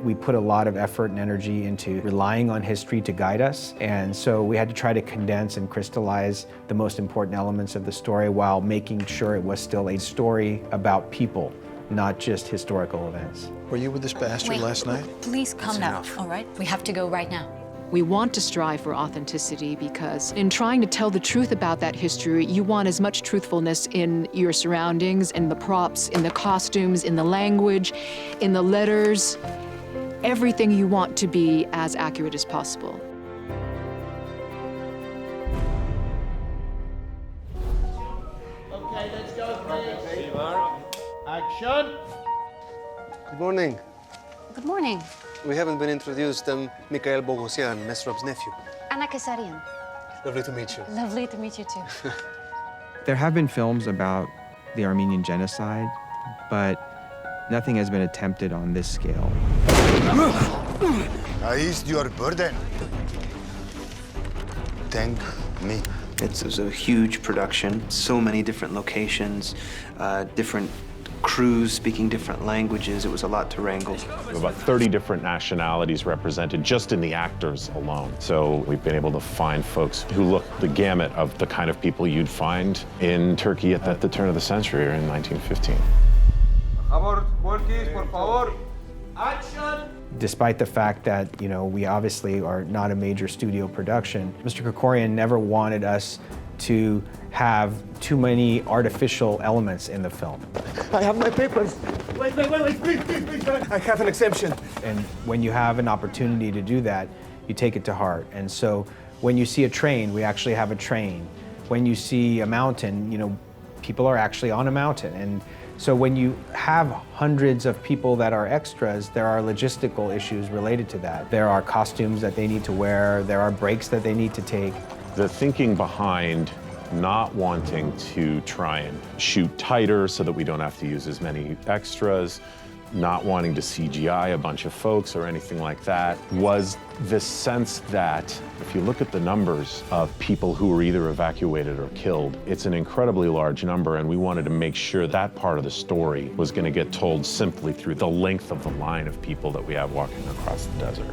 We put a lot of effort and energy into relying on history to guide us, and so we had to try to condense and crystallize the most important elements of the story while making sure it was still a story about people, not just historical events. Were you with this bastard last night? Please calm down, all right? We have to go right now. We want to strive for authenticity because in trying to tell the truth about that history, you want as much truthfulness in your surroundings, in the props, in the costumes, in the language, in the letters, everything you want to be as accurate as possible. Okay, let's go, please. Action. Good morning. Good morning. We haven't been introduced. I'm Mikhail Bogosian, Mesrov's nephew. Anna Kesarian. Lovely to meet you. Lovely to meet you too. There have been films about the Armenian genocide, but nothing has been attempted on this scale. I eased your burden. Thank me. It was a huge production, so many different locations, different crews speaking different languages. It was a lot to wrangle. About 30 different nationalities represented just in the actors alone. So we've been able to find folks who look the gamut of the kind of people you'd find in Turkey at the turn of the century or in 1915. Action. Despite the fact that, we obviously are not a major studio production, Mr. Krikorian never wanted us to have too many artificial elements in the film. I have my papers. Wait, please. I have an exemption. And when you have an opportunity to do that, you take it to heart. And so when you see a train, we actually have a train. When you see a mountain, people are actually on a mountain. And so when you have hundreds of people that are extras, there are logistical issues related to that. There are costumes that they need to wear, there are breaks that they need to take. The thinking behind not wanting to try and shoot tighter so that we don't have to use as many extras, not wanting to CGI a bunch of folks or anything like that, was this sense that if you look at the numbers of people who were either evacuated or killed, it's an incredibly large number, and we wanted to make sure that part of the story was going to get told simply through the length of the line of people that we have walking across the desert.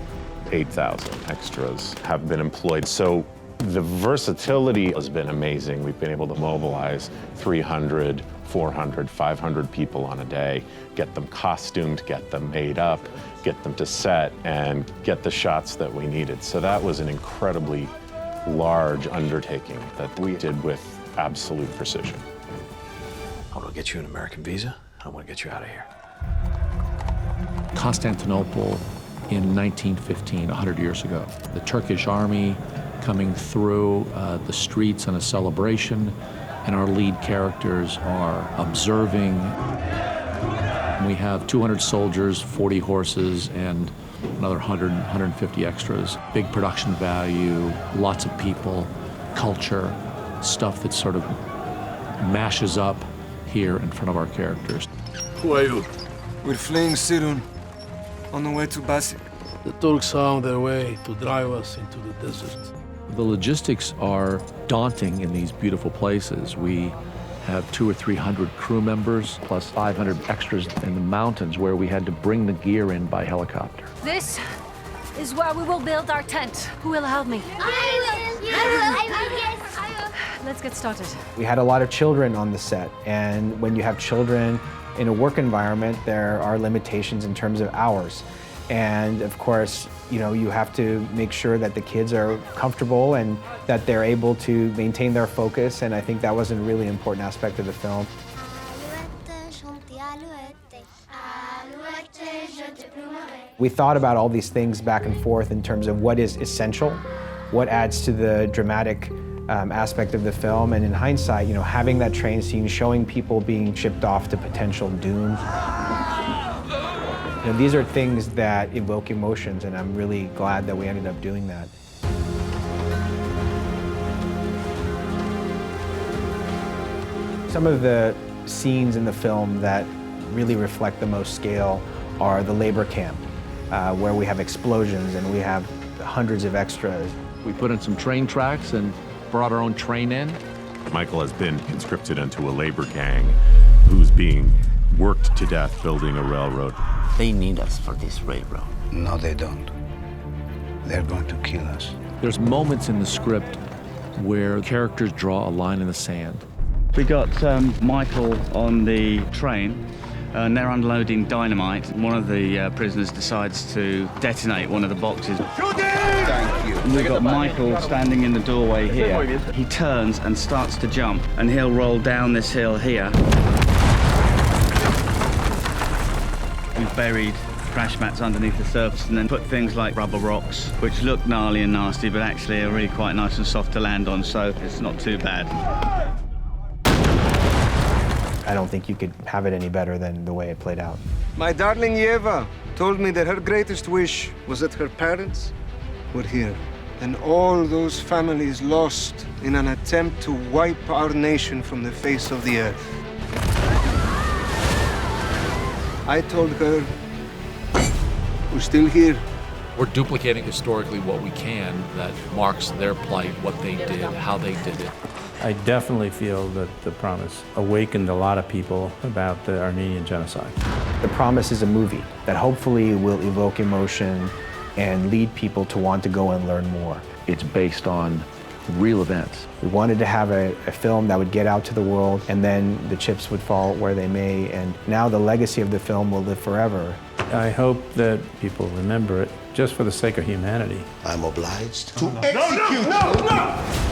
8,000 extras have been employed. So the versatility has been amazing. We've been able to mobilize 300, 400, 500 people on a day, get them costumed, get them made up, get them to set, and get the shots that we needed. So that was an incredibly large undertaking that we did with absolute precision. I want to get you an American visa. I want to get you out of here. Constantinople in 1915, 100 years ago. The Turkish army coming through the streets on a celebration, and our lead characters are observing. We have 200 soldiers, 40 horses, and another 100, 150 extras. Big production value, lots of people, culture, stuff that sort of mashes up here in front of our characters. Who are you? We're fleeing Sirun, on the way to Basik. The Turks found their way to drive us into the desert. The logistics are daunting in these beautiful places. We have 200 or 300 crew members, plus 500 extras in the mountains where we had to bring the gear in by helicopter. This is where we will build our tent. Who will help me? I will. Yes, I will. Let's get started. We had a lot of children on the set, and when you have children in a work environment, there are limitations in terms of hours. And of course, you have to make sure that the kids are comfortable and that they're able to maintain their focus, and I think that was a really important aspect of the film. We thought about all these things back and forth in terms of what is essential, what adds to the dramatic aspect of the film, and in hindsight, having that train scene, showing people being shipped off to potential doom. These are things that evoke emotions, and I'm really glad that we ended up doing that. Some of the scenes in the film that really reflect the most scale are the labor camp, where we have explosions and we have hundreds of extras. We put in some train tracks and brought our own train in. Michael has been conscripted into a labor gang who's being worked to death building a railroad. They need us for this railroad. No, they don't. They're going to kill us. There's moments in the script where characters draw a line in the sand. We got Michael on the train, and they're unloading dynamite. One of the prisoners decides to detonate one of the boxes. Thank you. And we've got Michael standing in the doorway here. He turns and starts to jump, and he'll roll down this hill here. We've buried crash mats underneath the surface and then put things like rubber rocks, which look gnarly and nasty, but actually are really quite nice and soft to land on, so it's not too bad. I don't think you could have it any better than the way it played out. My darling Yeva told me that her greatest wish was that her parents were here. And all those families lost in an attempt to wipe our nation from the face of the earth. I told her, we're still here. We're duplicating historically what we can that marks their plight, what they did, how they did it. I definitely feel that The Promise awakened a lot of people about the Armenian genocide. The Promise is a movie that hopefully will evoke emotion and lead people to want to go and learn more. It's based on real events. We wanted to have a film that would get out to the world, and then the chips would fall where they may, and now the legacy of the film will live forever. I hope that people remember it just for the sake of humanity. I'm obliged to execute. No!